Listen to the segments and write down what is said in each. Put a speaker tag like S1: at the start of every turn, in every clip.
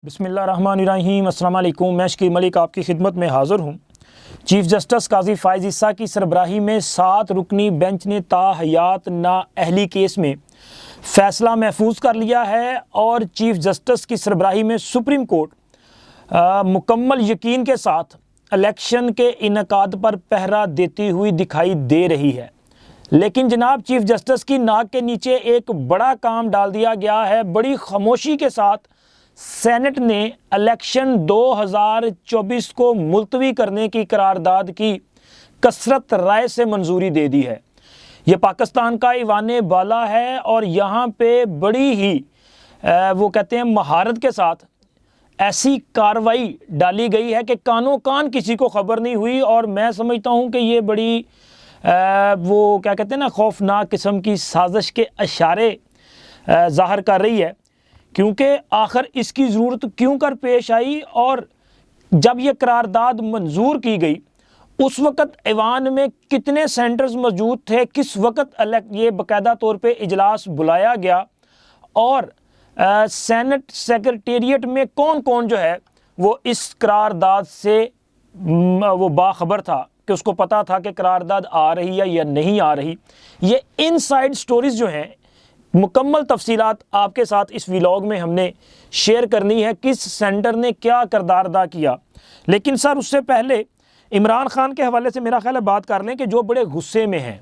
S1: بسم اللہ الرحمن الرحیم۔ السلام علیکم۔ میں شکیل ملک آپ کی خدمت میں حاضر ہوں۔ چیف جسٹس قاضی فائز عیسیٰ کی سربراہی میں 7 رکنی بینچ نے تاحیات نااہلی کیس میں فیصلہ محفوظ کر لیا ہے اور چیف جسٹس کی سربراہی میں سپریم کورٹ مکمل یقین کے ساتھ الیکشن کے انعقاد پر پہرا دیتی ہوئی دکھائی دے رہی ہے۔ لیکن جناب چیف جسٹس کی ناک کے نیچے ایک بڑا کام ڈال دیا گیا ہے۔ بڑی خاموشی کے ساتھ سینٹ نے الیکشن 2024 کو ملتوی کرنے کی قرارداد کی کثرت رائے سے منظوری دے دی ہے۔ یہ پاکستان کا ایوان بالا ہے اور یہاں پہ بڑی ہی وہ کہتے ہیں مہارت کے ساتھ ایسی کاروائی ڈالی گئی ہے کہ کانوں کان کسی کو خبر نہیں ہوئی، اور میں سمجھتا ہوں کہ یہ بڑی وہ کیا کہتے ہیں نا خوفناک قسم کی سازش کے اشارے ظاہر کر رہی ہے، کیونکہ آخر اس کی ضرورت کیوں کر پیش آئی۔ اور جب یہ قرارداد منظور کی گئی اس وقت ایوان میں کتنے سینٹرز موجود تھے، کس وقت یہ باقاعدہ طور پہ اجلاس بلایا گیا، اور سینٹ سیکرٹیریٹ میں کون کون جو ہے وہ اس قرارداد سے وہ باخبر تھا کہ اس کو پتہ تھا کہ قرارداد آ رہی ہے یا نہیں آ رہی۔ یہ ان سائڈ سٹوریز جو ہیں، مکمل تفصیلات آپ کے ساتھ اس ویلاگ میں ہم نے شیئر کرنی ہے، کس سینٹر نے کیا کردار ادا کیا۔ لیکن سر اس سے پہلے عمران خان کے حوالے سے میرا خیال ہے بات کر لیں کہ جو بڑے غصے میں ہیں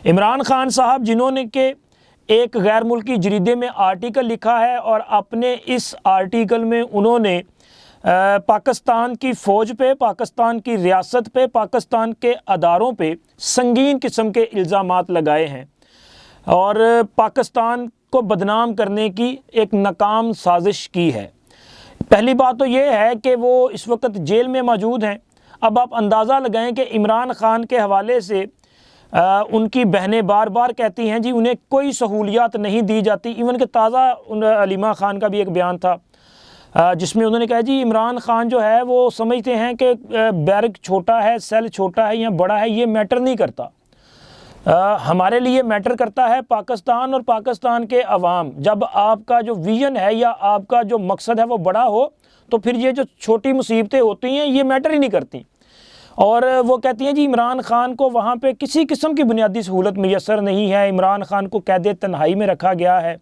S1: عمران خان صاحب، جنہوں نے کہ ایک غیر ملکی جریدے میں آرٹیکل لکھا ہے، اور اپنے اس آرٹیکل میں انہوں نے پاکستان کی فوج پہ، پاکستان کی ریاست پہ، پاکستان کے اداروں پہ سنگین قسم کے الزامات لگائے ہیں اور پاکستان کو بدنام کرنے کی ایک ناکام سازش کی ہے۔ پہلی بات تو یہ ہے کہ وہ اس وقت جیل میں موجود ہیں۔ اب آپ اندازہ لگائیں کہ عمران خان کے حوالے سے ان کی بہنیں بار بار کہتی ہیں جی انہیں کوئی سہولیات نہیں دی جاتی۔ ایون کہ تازہ علیمہ خان کا بھی ایک بیان تھا جس میں انہوں نے کہا جی عمران خان جو ہے وہ سمجھتے ہیں کہ بیرک چھوٹا ہے، سیل چھوٹا ہے یا بڑا ہے، یہ میٹر نہیں کرتا، ہمارے لیے میٹر کرتا ہے پاکستان اور پاکستان کے عوام۔ جب آپ کا جو ویژن ہے یا آپ کا جو مقصد ہے وہ بڑا ہو تو پھر یہ جو چھوٹی مصیبتیں ہوتی ہیں یہ میٹر ہی نہیں کرتی۔ اور وہ کہتی ہیں جی عمران خان کو وہاں پہ کسی قسم کی بنیادی سہولت میسر نہیں ہے، عمران خان کو قید تنہائی میں رکھا گیا ہے،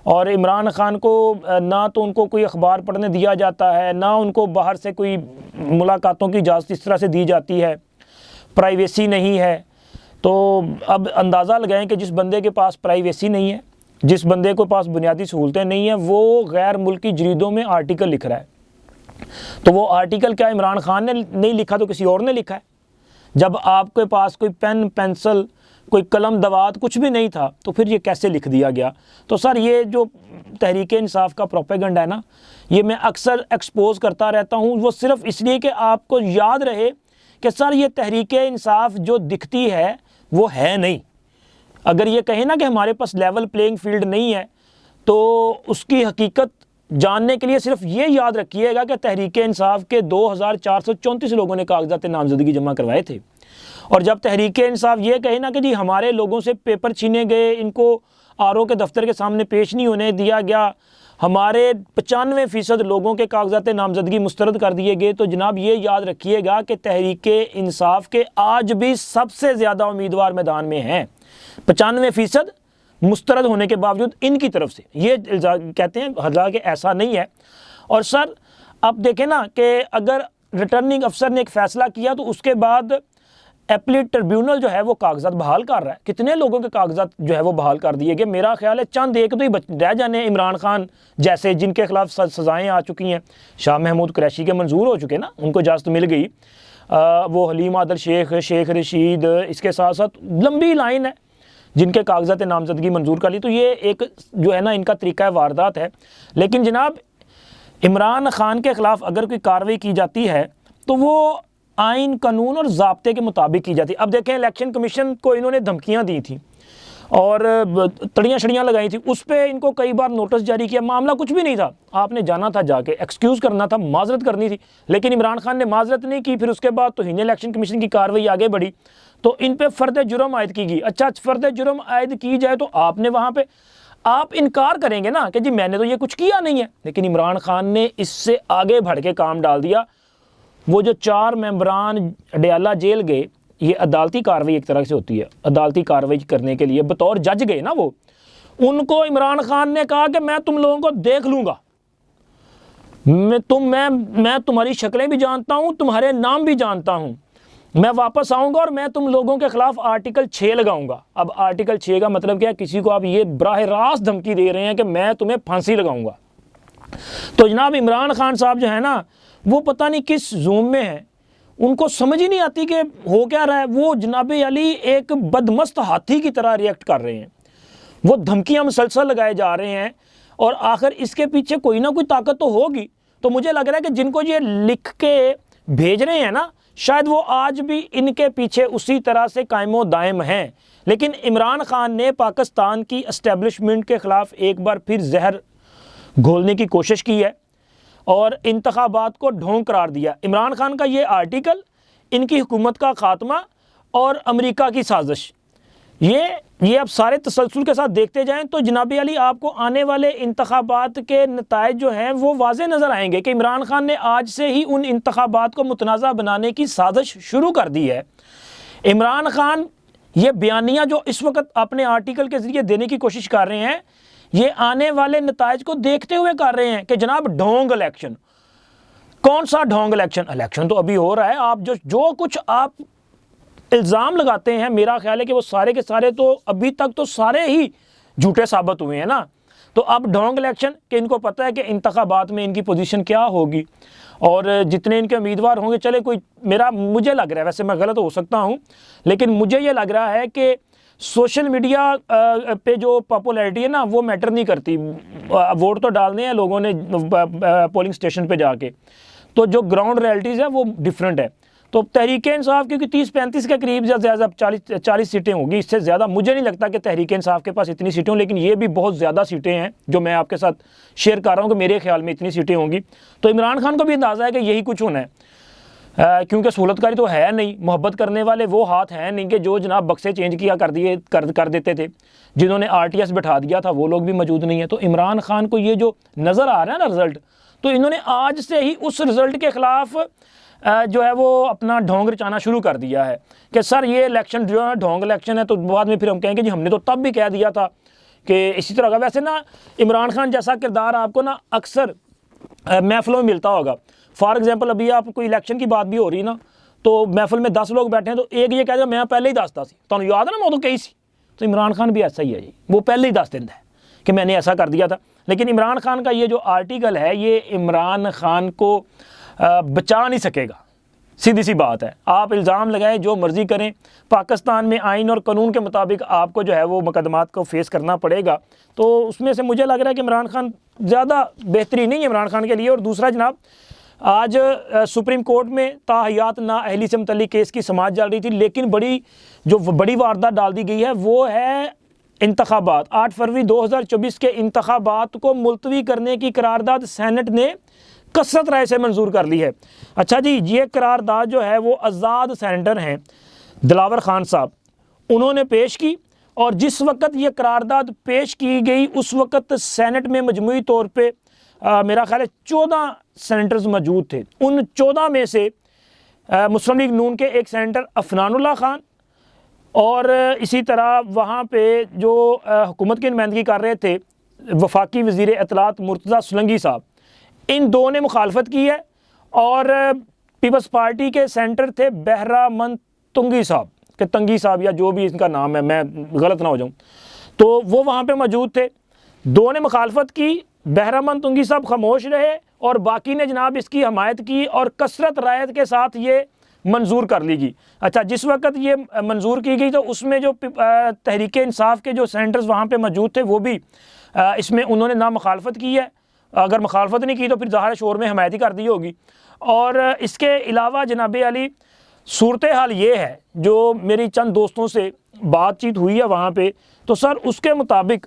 S1: اور عمران خان کو نہ تو ان کو کوئی اخبار پڑھنے دیا جاتا ہے، نہ ان کو باہر سے کوئی ملاقاتوں کی اجازت اس طرح سے دی جاتی ہے، پرائیویسی نہیں ہے۔ تو اب اندازہ لگائیں کہ جس بندے کے پاس پرائیویسی نہیں ہے، جس بندے کے پاس بنیادی سہولتیں نہیں ہیں، وہ غیر ملکی جریدوں میں آرٹیکل لکھ رہا ہے، تو وہ آرٹیکل کیا عمران خان نے نہیں لکھا تو کسی اور نے لکھا ہے؟ جب آپ کے پاس کوئی پین پینسل، کوئی قلم دوات کچھ بھی نہیں تھا تو پھر یہ کیسے لکھ دیا گیا؟ تو سر یہ جو تحریک انصاف کا پروپیگنڈا ہے نا، یہ میں اکثر ایکسپوز کرتا رہتا ہوں، وہ صرف اس لیے کہ آپ کو یاد رہے کہ سر یہ تحریک انصاف جو دکھتی ہے وہ ہے نہیں۔ اگر یہ کہیں نا کہ ہمارے پاس لیول پلینگ فیلڈ نہیں ہے، تو اس کی حقیقت جاننے کے لیے صرف یہ یاد رکھیے گا کہ تحریک انصاف کے 2434 لوگوں نے کاغذات نامزدگی جمع کروائے تھے، اور جب تحریک انصاف یہ کہے نا کہ جی ہمارے لوگوں سے پیپر چھینے گئے، ان کو RO کے دفتر کے سامنے پیش نہیں ہونے دیا گیا، ہمارے 95% لوگوں کے کاغذات نامزدگی مسترد کر دیے گئے، تو جناب یہ یاد رکھیے گا کہ تحریک انصاف کے آج بھی سب سے زیادہ امیدوار میدان میں ہیں، 95% مسترد ہونے کے باوجود ان کی طرف سے یہ کہتے ہیں، حالانکہ ایسا نہیں ہے۔ اور سر اب دیکھیں نا کہ اگر ریٹرننگ افسر نے ایک فیصلہ کیا تو اس کے بعد ایپلیٹ ٹربیونل جو ہے وہ کاغذات بحال کر رہا ہے۔ کتنے لوگوں کے کاغذات جو ہے وہ بحال کر دیے گئے؟ میرا خیال ہے چند ایک تو ہی رہ جانے، عمران خان جیسے جن کے خلاف سزائیں آ چکی ہیں، شاہ محمود قریشی کے منظور ہو چکے نا، ان کو اجازت مل گئی، وہ حلیم عادل شیخ، شیخ رشید، اس کے ساتھ ساتھ لمبی لائن ہے جن کے کاغذات نامزدگی منظور کر لی۔ تو یہ ایک جو ہے نا ان کا طریقہ واردات ہے۔ لیکن جناب عمران خان کے خلاف اگر کوئی کارروائی کی جاتی ہے تو وہ آئین، قانون اور ضابطے کے مطابق کی جاتی ہے۔ اب دیکھیں الیکشن کمیشن کو انہوں نے دھمکیاں دی تھیں اور تڑیاں شڑیاں لگائی تھیں، اس پہ ان کو کئی بار نوٹس جاری کیا، معاملہ کچھ بھی نہیں تھا، آپ نے جانا تھا جا کے ایکسکیوز کرنا تھا، معذرت کرنی تھی، لیکن عمران خان نے معذرت نہیں کی۔ پھر اس کے بعد توہین الیکشن کمیشن کی کارروائی آگے بڑھی تو ان پہ فرد جرم عائد کی گئی۔ اچھا فرد جرم عائد کی جائے تو آپ نے وہاں پہ آپ انکار کریں گے نا کہ جی میں نے تو یہ کچھ کیا نہیں ہے، لیکن عمران خان نے اس سے آگے بڑھ کے کام ڈال دیا۔ وہ جو 4 ممبران اڈیالہ جیل گئے، یہ عدالتی کارروائی ایک طرح سے ہوتی ہے، عدالتی کارروائی کرنے کے لیے بطور جج گئے نا وہ، ان کو عمران خان نے کہا کہ میں تم لوگوں کو دیکھ لوں گا، میں تمہاری شکلیں بھی جانتا ہوں، تمہارے نام بھی جانتا ہوں، میں واپس آؤں گا اور میں تم لوگوں کے خلاف آرٹیکل 6 لگاؤں گا۔ اب آرٹیکل 6 کا مطلب کیا ہے؟ کسی کو آپ یہ براہ راست دھمکی دے رہے ہیں کہ میں تمہیں پھانسی لگاؤں گا۔ تو جناب عمران خان صاحب جو ہے نا، وہ پتہ نہیں کس زوم میں ہیں، ان کو سمجھ ہی نہیں آتی کہ ہو کیا رہا ہے۔ وہ جناب علی ایک بدمست ہاتھی کی طرح ریئیکٹ کر رہے ہیں، وہ دھمکیاں مسلسل لگائے جا رہے ہیں، اور آخر اس کے پیچھے کوئی نہ کوئی طاقت تو ہوگی۔ تو مجھے لگ رہا ہے کہ جن کو یہ لکھ کے بھیج رہے ہیں نا، شاید وہ آج بھی ان کے پیچھے اسی طرح سے قائم و دائم ہیں۔ لیکن عمران خان نے پاکستان کی اسٹیبلشمنٹ کے خلاف ایک بار پھر زہر گھولنے کی کوشش کی ہے اور انتخابات کو ڈھونگ قرار دیا۔ عمران خان کا یہ آرٹیکل، ان کی حکومت کا خاتمہ اور امریکہ کی سازش، یہ اب سارے تسلسل کے ساتھ دیکھتے جائیں تو جناب علی آپ کو آنے والے انتخابات کے نتائج جو ہیں وہ واضح نظر آئیں گے کہ عمران خان نے آج سے ہی ان انتخابات کو متنازع بنانے کی سازش شروع کر دی ہے۔ عمران خان یہ بیانیہ جو اس وقت اپنے آرٹیکل کے ذریعے دینے کی کوشش کر رہے ہیں، یہ آنے والے نتائج کو دیکھتے ہوئے کر رہے ہیں کہ جناب ڈھونگ الیکشن۔ کون سا ڈھونگ الیکشن؟ الیکشن تو ابھی ہو رہا ہے۔ آپ جو کچھ آپ الزام لگاتے ہیں، میرا خیال ہے کہ وہ سارے کے سارے تو ابھی تک تو سارے ہی جھوٹے ثابت ہوئے ہیں نا۔ تو اب ڈھونگ الیکشن کہ ان کو پتہ ہے کہ انتخابات میں ان کی پوزیشن کیا ہوگی اور جتنے ان کے امیدوار ہوں گے، چلے کوئی مجھے لگ رہا ہے، ویسے میں غلط ہو سکتا ہوں، لیکن مجھے یہ لگ رہا ہے کہ سوشل میڈیا پہ جو پاپولیرٹی ہے نا، وہ میٹر نہیں کرتی۔ ووٹ تو ڈالنے ہیں لوگوں نے پولنگ سٹیشن پہ جا کے، تو جو گراؤنڈ ریئلٹیز ہے وہ ڈیفرنٹ ہے۔ تو تحریک انصاف کیونکہ 30-35 کے قریب یا زیادہ 40 سیٹیں ہوں گی، اس سے زیادہ مجھے نہیں لگتا کہ تحریک انصاف کے پاس اتنی سیٹیں ہوں، لیکن یہ بھی بہت زیادہ سیٹیں ہیں جو میں آپ کے ساتھ شیئر کر رہا ہوں کہ میرے خیال میں اتنی سیٹیں ہوں گی۔ تو عمران خان کو بھی اندازہ ہے کہ یہی کچھ ہونا ہے، کیونکہ سہولت کاری تو ہے نہیں، محبت کرنے والے وہ ہاتھ ہیں نہیں کہ جو جناب بکسے چینج کیا کر دیتے تھے، جنہوں نے RTS بٹھا دیا تھا وہ لوگ بھی موجود نہیں ہیں۔ تو عمران خان کو یہ جو نظر آ رہا ہے نا رزلٹ، تو انہوں نے آج سے ہی اس رزلٹ کے خلاف جو ہے وہ اپنا ڈھونگ رچانا شروع کر دیا ہے کہ سر یہ الیکشن جو ہے ڈھونگ الیکشن ہے۔ تو بعد میں پھر ہم کہیں گے جی ہم نے تو تب بھی کہہ دیا تھا کہ اسی طرح کا۔ ویسے نا عمران خان جیسا کردار آپ کو نا اکثر محفلوں میں ملتا ہوگا۔ فار ایگزامپل ابھی آپ کوئی الیکشن کی بات بھی ہو رہی نا، تو محفل میں 10 لوگ بیٹھے ہیں تو ایک یہ کہہ دیا میں پہلے ہی دستا سی، تو یاد ہے نا میں تو کہی سی۔ تو عمران خان بھی ایسا ہی ہے جی، وہ پہلے ہی دس دیتا ہے کہ میں نے ایسا کر دیا تھا۔ لیکن عمران خان کا یہ جو آرٹیکل ہے، یہ عمران خان کو بچا نہیں سکے گا، سیدھی سی بات ہے۔ آپ الزام لگائیں، جو مرضی کریں، پاکستان میں آئین اور قانون کے مطابق آپ کو جو ہے وہ مقدمات کو فیس کرنا پڑے گا۔ تو اس میں سے مجھے لگ رہا ہے کہ عمران خان زیادہ بہتری نہیں ہے عمران خان کے لیے۔ اور دوسرا جناب، آج سپریم کورٹ میں تاحیات نااہلی سے متعلق کیس کی سماعت چل رہی تھی، لیکن بڑی واردات ڈال دی گئی ہے وہ ہے انتخابات۔ 8 فروری 2024 کے انتخابات کو ملتوی کرنے کی قرارداد سینٹ نے کثرت رائے سے منظور کر لی ہے۔ اچھا جی، یہ قرارداد جو ہے وہ آزاد سینیٹر ہیں دلاور خان صاحب، انہوں نے پیش کی، اور جس وقت یہ قرارداد پیش کی گئی اس وقت سینٹ میں مجموعی طور پہ میرا خیال ہے 14 سینیٹرز موجود تھے۔ ان 14 میں سے مسلم لیگ نون کے ایک سینیٹر عفنان اللہ خان، اور اسی طرح وہاں پہ جو حکومت کی نمائندگی کر رہے تھے وفاقی وزیر اطلاعات مرتضیٰ سلنگی صاحب، ان دو نے مخالفت کی ہے۔ اور پیپلز پارٹی کے سینٹر تھے بہرامند تنگی صاحب، کہ تنگی صاحب یا جو بھی اس کا نام ہے، میں غلط نہ ہو جاؤں، تو وہ وہاں پہ موجود تھے۔ دو نے مخالفت کی، بہرامند تنگی صاحب خاموش رہے اور باقی نے جناب اس کی حمایت کی، اور کثرت رائے کے ساتھ یہ منظور کر لی گئی۔ اچھا، جس وقت یہ منظور کی گئی تو اس میں جو تحریک انصاف کے جو سینٹرز وہاں پہ موجود تھے وہ بھی اس میں انہوں نے نہ مخالفت کی ہے، اگر مخالفت نہیں کی تو پھر ظاہر شور میں حمایت ہی کر دی ہوگی۔ اور اس کے علاوہ جناب علی صورتحال یہ ہے، جو میری چند دوستوں سے بات چیت ہوئی ہے وہاں پہ، تو سر اس کے مطابق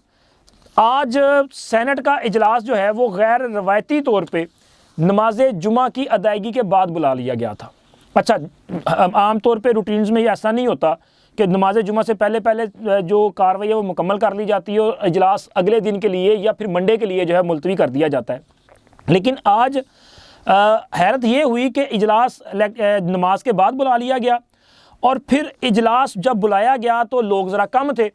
S1: آج سینٹ کا اجلاس جو ہے وہ غیر روایتی طور پہ نماز جمعہ کی ادائیگی کے بعد بلا لیا گیا تھا۔ اچھا، عام طور پہ روٹینز میں یہ ایسا نہیں ہوتا کہ نماز جمعہ سے پہلے جو کارروائی ہے وہ مکمل کر لی جاتی ہے اور اجلاس اگلے دن کے لیے یا پھر منڈے کے لیے جو ہے ملتوی کر دیا جاتا ہے۔ لیکن آج حیرت یہ ہوئی کہ اجلاس نماز کے بعد بلا لیا گیا، اور پھر اجلاس جب بلایا گیا تو لوگ ذرا کم تھے،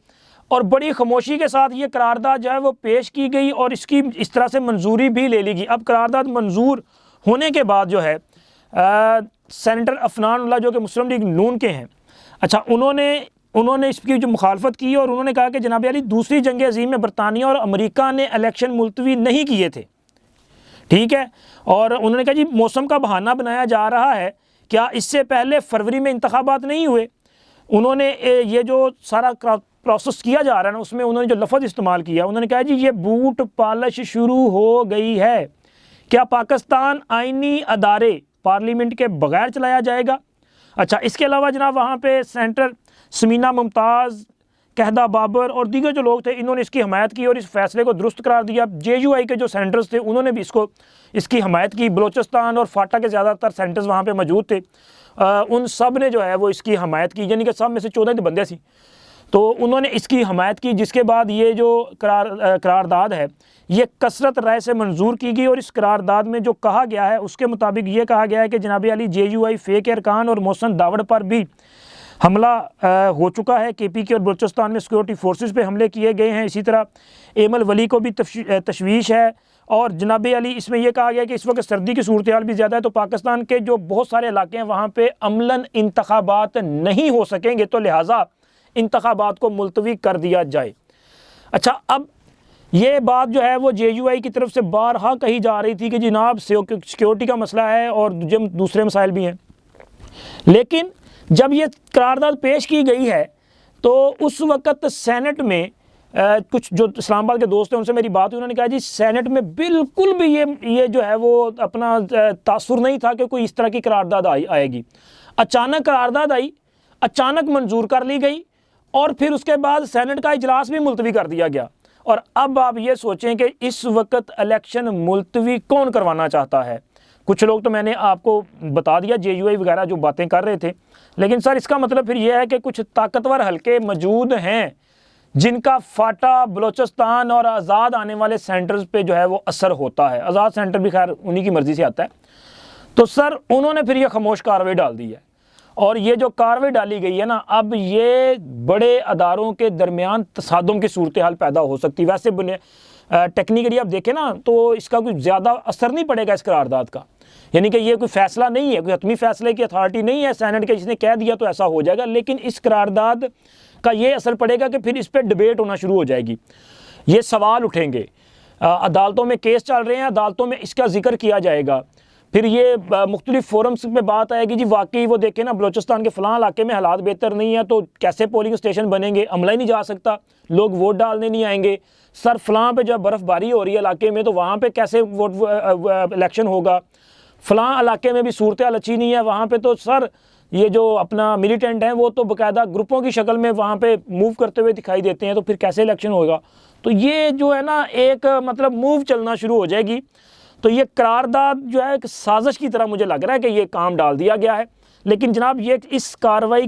S1: اور بڑی خاموشی کے ساتھ یہ قرارداد جو ہے وہ پیش کی گئی اور اس کی اس طرح سے منظوری بھی لے لی گئی۔ اب قرارداد منظور ہونے کے بعد جو ہے سینیٹر عفنان اللہ جو کہ مسلم لیگ نون کے ہیں، اچھا انہوں نے اس کی جو مخالفت کی اور انہوں نے کہا کہ جناب علی دوسری جنگ عظیم میں برطانیہ اور امریکہ نے الیکشن ملتوی نہیں کیے تھے، ٹھیک ہے، اور انہوں نے کہا جی موسم کا بہانہ بنایا جا رہا ہے، کیا اس سے پہلے فروری میں انتخابات نہیں ہوئے؟ انہوں نے یہ جو سارا پروسیس کیا جا رہا ہے نا، اس میں انہوں نے جو لفظ استعمال کیا، انہوں نے کہا جی یہ بوٹ پالش شروع ہو گئی ہے، کیا پاکستان آئینی ادارے پارلیمنٹ کے بغیر چلایا جائے گا؟ اچھا اس کے علاوہ جناب وہاں پہ سینیٹر سمینا ممتاز، کہدہ بابر اور دیگر جو لوگ تھے انہوں نے اس کی حمایت کی اور اس فیصلے کو درست قرار دیا۔ جے یو آئی کے جو سینیٹرز تھے انہوں نے بھی اس کی حمایت کی، بلوچستان اور فاٹا کے زیادہ تر سینیٹرز وہاں پہ موجود تھے، ان سب نے جو ہے وہ اس کی حمایت کی، یعنی کہ سب میں سے 14 بندے سی، تو انہوں نے اس کی حمایت کی، جس کے بعد یہ جو قرارداد ہے یہ کثرت رائے سے منظور کی گئی، اور اس قرارداد میں جو کہا گیا ہے اس کے مطابق یہ کہا گیا ہے کہ جناب علی جے یو آئی فے کے ارکان اور محسن داوڑ پر بھی حملہ ہو چکا ہے، کے پی کے اور بلوچستان میں سیکورٹی فورسز پہ حملے کیے گئے ہیں، اسی طرح ایمل ولی کو بھی تشویش ہے، اور جناب علی اس میں یہ کہا گیا کہ اس وقت سردی کی صورتحال بھی زیادہ ہے، تو پاکستان کے جو بہت سارے علاقے ہیں وہاں پہ عملاً انتخابات نہیں ہو سکیں گے، تو لہٰذا انتخابات کو ملتوی کر دیا جائے۔ اچھا اب یہ بات جو ہے وہ جے یو آئی کی طرف سے بارہا کہی جا رہی تھی کہ جناب سیکیورٹی کا مسئلہ ہے اور دوسرے مسائل بھی ہیں، لیکن جب یہ قرارداد پیش کی گئی ہے تو اس وقت سینٹ میں کچھ جو اسلام آباد کے دوست ہیں ان سے میری بات ہوئی، انہوں نے کہا جی سینٹ میں بالکل بھی یہ جو ہے وہ اپنا تاثر نہیں تھا کہ کوئی اس طرح کی قرارداد آئے گی۔ اچانک قرارداد آئی، اچانک منظور کر لی گئی، اور پھر اس کے بعد سینٹ کا اجلاس بھی ملتوی کر دیا گیا۔ اور اب آپ یہ سوچیں کہ اس وقت الیکشن ملتوی کون کروانا چاہتا ہے؟ کچھ لوگ تو میں نے آپ کو بتا دیا، جے یو آئی وغیرہ جو باتیں کر رہے تھے، لیکن سر اس کا مطلب پھر یہ ہے کہ کچھ طاقتور حلقے موجود ہیں جن کا فاٹا، بلوچستان اور آزاد آنے والے سینٹرز پہ جو ہے وہ اثر ہوتا ہے۔ آزاد سینٹر بھی خیر انہی کی مرضی سے آتا ہے، تو سر انہوں نے پھر یہ خاموش کارروائی ڈال دی ہے، اور یہ جو کارروائی ڈالی گئی ہے نا، اب یہ بڑے اداروں کے درمیان تصادم کی صورتحال پیدا ہو سکتی ہے۔ ویسے ٹیکنیکلی آپ دیکھیں نا تو اس کا کوئی زیادہ اثر نہیں پڑے گا اس قرارداد کا، یعنی کہ یہ کوئی فیصلہ نہیں ہے، کوئی حتمی فیصلے کی اتھارٹی نہیں ہے سینٹ کے جس نے کہہ دیا تو ایسا ہو جائے گا، لیکن اس قرارداد کا یہ اثر پڑے گا کہ پھر اس پہ ڈیبیٹ ہونا شروع ہو جائے گی، یہ سوال اٹھیں گے، عدالتوں میں کیس چل رہے ہیں، عدالتوں میں اس کا ذکر کیا جائے گا، پھر یہ مختلف فورمز پہ بات آئے گی جی واقعی وہ دیکھیں نا بلوچستان کے فلاں علاقے میں حالات بہتر نہیں ہیں تو کیسے پولنگ اسٹیشن بنیں گے، عملہ ہی نہیں جا سکتا، لوگ ووٹ ڈالنے نہیں آئیں گے، سر فلاں پہ جب برف باری ہو رہی ہے علاقے میں تو وہاں پہ کیسے الیکشن ہوگا، فلاں علاقے میں بھی صورتحال اچھی نہیں ہے، وہاں پہ تو سر یہ جو اپنا ملیٹنٹ ہیں وہ تو باقاعدہ گروپوں کی شکل میں وہاں پہ موو کرتے ہوئے دکھائی دیتے ہیں، تو پھر کیسے الیکشن ہوگا؟ تو یہ جو ہے نا ایک مطلب موو چلنا شروع ہو جائے گی۔ تو یہ قرارداد جو ہے ایک سازش کی طرح مجھے لگ رہا ہے کہ یہ کام ڈال دیا گیا ہے، لیکن جناب یہ اس کارروائی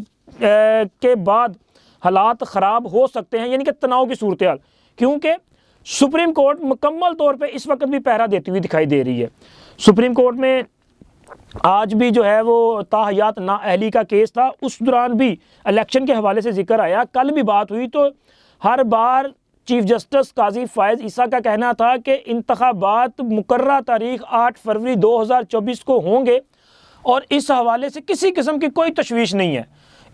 S1: کے بعد حالات خراب ہو سکتے ہیں، یعنی کہ تناؤ کی صورتحال، کیونکہ سپریم کورٹ مکمل طور پہ اس وقت بھی پہرا دیتی ہوئی دکھائی دے رہی ہے۔ سپریم کورٹ میں آج بھی جو ہے وہ تاحیات نااہلی کا کیس تھا، اس دوران بھی الیکشن کے حوالے سے ذکر آیا، کل بھی بات ہوئی، تو ہر بار چیف جسٹس قاضی فائز عیسیٰ کا کہنا تھا کہ انتخابات مقررہ تاریخ 8 فروری 2024 کو ہوں گے، اور اس حوالے سے کسی قسم کی کوئی تشویش نہیں ہے،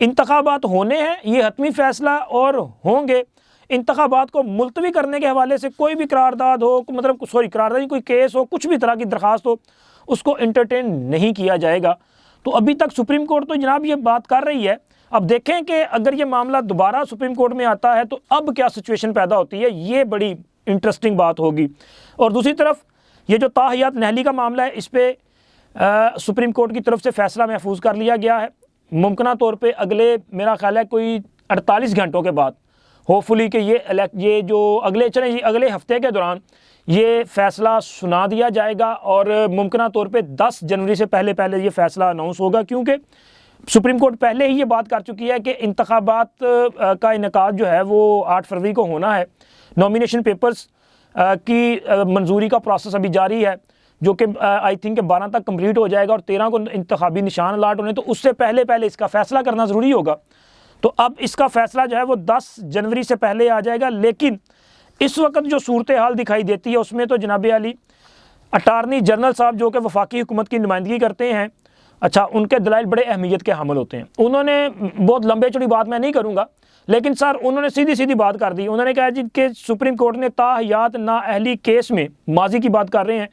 S1: انتخابات ہونے ہیں، یہ حتمی فیصلہ اور ہوں گے۔ انتخابات کو ملتوی کرنے کے حوالے سے کوئی بھی قرارداد ہو، مطلب قرارداد کوئی کیس ہو، کچھ بھی طرح کی درخواست ہو، اس کو انٹرٹین نہیں کیا جائے گا۔ تو ابھی تک سپریم کورٹ تو جناب یہ بات کر رہی ہے، اب دیکھیں کہ اگر یہ معاملہ دوبارہ سپریم کورٹ میں آتا ہے تو اب کیا سچویشن پیدا ہوتی ہے، یہ بڑی انٹرسٹنگ بات ہوگی۔ اور دوسری طرف یہ جو تاحیات نہلی کا معاملہ ہے، اس پہ سپریم کورٹ کی طرف سے فیصلہ محفوظ کر لیا گیا ہے، ممکنہ طور پہ اگلے میرا خیال ہے کوئی 48 گھنٹوں کے بعد ہوپ فلی کہ یہ جو اگلے ہفتے کے دوران یہ فیصلہ سنا دیا جائے گا، اور ممکنہ طور پہ 10 جنوری سے پہلے یہ فیصلہ اناؤنس ہوگا، کیونکہ سپریم کورٹ پہلے ہی یہ بات کر چکی ہے کہ انتخابات کا انعقاد جو ہے وہ 8 فروری کو ہونا ہے. نامینیشن پیپرز کی منظوری کا پروسیس ابھی جاری ہے جو کہ آئی تھنک 12 تک کمپلیٹ ہو جائے گا اور 13 کو انتخابی نشان الاٹ ہونے, تو اس سے پہلے اس کا فیصلہ کرنا ضروری ہوگا. تو اب اس کا فیصلہ جو ہے وہ 10 جنوری سے پہلے آ جائے گا. لیکن اس وقت جو صورتحال دکھائی دیتی ہے اس میں تو جناب علی اٹارنی جنرل صاحب جو کہ وفاقی حکومت کی نمائندگی کرتے ہیں, اچھا ان کے دلائل بڑے اہمیت کے حامل ہوتے ہیں. انہوں نے بہت لمبے چوڑی بات میں نہیں کروں گا, لیکن سر انہوں نے سیدھی بات کر دی. انہوں نے کہا جی کہ سپریم کورٹ نے تاحیات نااہلی کیس میں, ماضی کی بات کر رہے ہیں,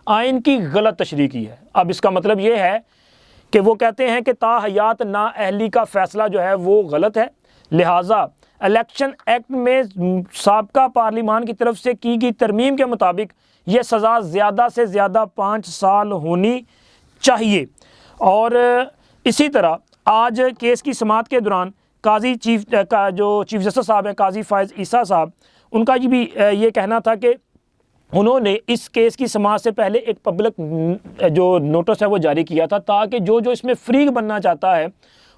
S1: آئین کی غلط تشریح کی ہے. اب اس کا مطلب یہ ہے کہ وہ کہتے ہیں کہ تاحیات نااہلی کا فیصلہ جو ہے وہ غلط ہے, لہٰذا الیکشن ایکٹ میں سابقہ پارلیمان کی طرف سے کی گئی ترمیم کے مطابق یہ سزا زیادہ سے زیادہ 5 سال ہونی چاہیے. اور اسی طرح آج کیس کی سماعت کے دوران قاضی چیف جسٹس صاحب ہیں قاضی فائز عیسیٰ صاحب, ان کا بھی یہ کہنا تھا کہ انہوں نے اس کیس کی سماعت سے پہلے ایک پبلک جو نوٹس ہے وہ جاری کیا تھا تاکہ جو اس میں فریق بننا چاہتا ہے,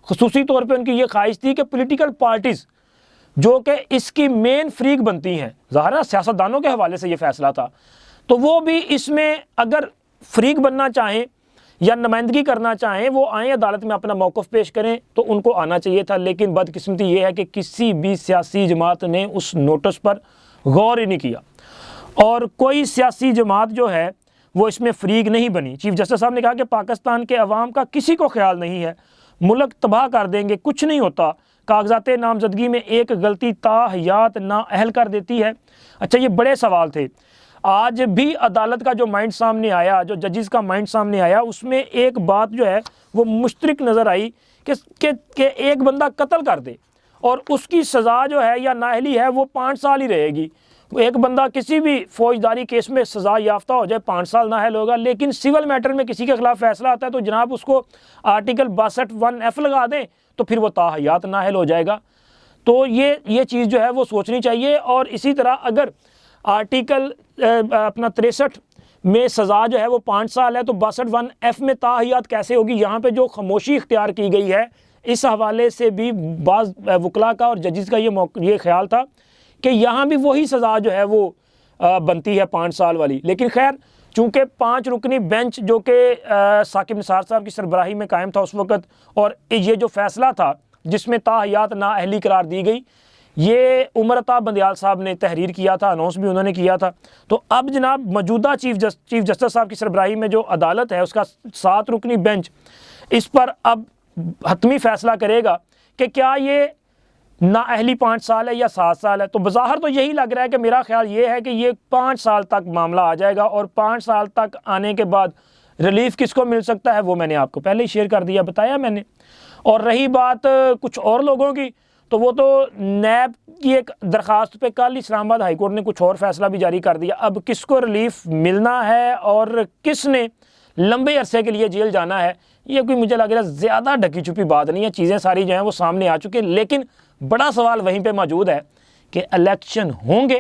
S1: خصوصی طور پہ ان کی یہ خواہش تھی کہ پولیٹیکل پارٹیز جو کہ اس کی مین فریق بنتی ہیں, ظاہر ہے سیاستدانوں کے حوالے سے یہ فیصلہ تھا, تو وہ بھی اس میں اگر فریق بننا چاہیں یا نمائندگی کرنا چاہیں وہ آئیں عدالت میں اپنا موقف پیش کریں, تو ان کو آنا چاہیے تھا. لیکن بدقسمتی یہ ہے کہ کسی بھی سیاسی جماعت نے اس نوٹس پر غور ہی نہیں کیا اور کوئی سیاسی جماعت جو ہے وہ اس میں فریق نہیں بنی. چیف جسٹس صاحب نے کہا کہ پاکستان کے عوام کا کسی کو خیال نہیں ہے, ملک تباہ کر دیں گے, کچھ نہیں ہوتا, کاغذات نامزدگی میں ایک غلطی تاحیات نااہل کر دیتی ہے. اچھا یہ بڑے سوال تھے. آج بھی عدالت کا جو مائنڈ سامنے آیا, جو ججز کا مائنڈ سامنے آیا, اس میں ایک بات جو ہے وہ مشترک نظر آئی کہ ایک بندہ قتل کر دے اور اس کی سزا جو ہے یا نااہلی ہے وہ 5 سال ہی رہے گی. ایک بندہ کسی بھی فوجداری کیس میں سزا یافتہ ہو جائے 5 سال نااہل ہوگا, لیکن سول میٹر میں کسی کے خلاف فیصلہ آتا ہے تو جناب اس کو آرٹیکل 62(1)(f) لگا دیں تو پھر وہ تاحیات نااہل ہو جائے گا. تو یہ چیز جو ہے وہ سوچنی چاہیے. اور اسی طرح اگر آرٹیکل 63 میں سزا جو ہے وہ 5 سال ہے تو 62(1)(f) میں تاحیات کیسے ہوگی؟ یہاں پہ جو خاموشی اختیار کی گئی ہے اس حوالے سے بھی بعض وکلاء کا اور ججز کا یہ خیال تھا کہ یہاں بھی وہی سزا جو ہے وہ بنتی ہے 5 سال والی. لیکن خیر چونکہ 5 رکنی بینچ جو کہ ثاقب نثار صاحب کی سربراہی میں قائم تھا اس وقت, اور یہ جو فیصلہ تھا جس میں تاحیات نااہلی قرار دی گئی, یہ عمر عطا بندیال صاحب نے تحریر کیا تھا, اناؤنس بھی انہوں نے کیا تھا. تو اب جناب موجودہ چیف جسٹس صاحب کی سربراہی میں جو عدالت ہے اس کا 7 رکنی بینچ اس پر اب حتمی فیصلہ کرے گا کہ کیا یہ نااہلی 5 سال ہے یا 7 سال ہے. تو بظاہر تو یہی لگ رہا ہے کہ میرا خیال یہ ہے کہ یہ 5 سال تک معاملہ آ جائے گا, اور 5 سال تک آنے کے بعد ریلیف کس کو مل سکتا ہے وہ میں نے آپ کو پہلے ہی شیئر کر دیا, بتایا میں نے. اور رہی بات کچھ اور لوگوں کی, تو وہ تو نیب کی ایک درخواست پہ کل اسلام آباد ہائی کورٹ نے کچھ اور فیصلہ بھی جاری کر دیا. اب کس کو ریلیف ملنا ہے اور کس نے لمبے عرصے کے لیے جیل جانا ہے, یہ کوئی مجھے لگ رہا ہے زیادہ ڈھکی چھپی بات نہیں ہے. چیزیں ساری جو ہیں وہ سامنے آ چکی ہیں, لیکن بڑا سوال وہیں پہ موجود ہے کہ الیکشن ہوں گے.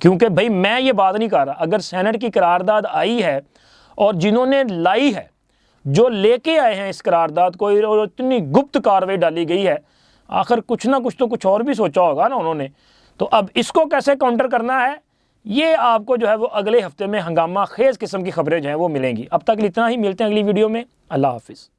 S1: کیونکہ بھائی میں یہ بات نہیں کر رہا, اگر سینٹ کی قرارداد آئی ہے اور جنہوں نے لائی ہے, جو لے کے آئے ہیں اس قرارداد کو, اور اتنی گپت کارروائی ڈالی گئی ہے, آخر کچھ نہ کچھ تو کچھ اور بھی سوچا ہوگا نا انہوں نے. تو اب اس کو کیسے کاؤنٹر کرنا ہے یہ آپ کو جو ہے وہ اگلے ہفتے میں ہنگامہ خیز قسم کی خبریں جو ہیں وہ ملیں گی. اب تک اتنا ہی, ملتے ہیں اگلی ویڈیو میں. اللہ حافظ.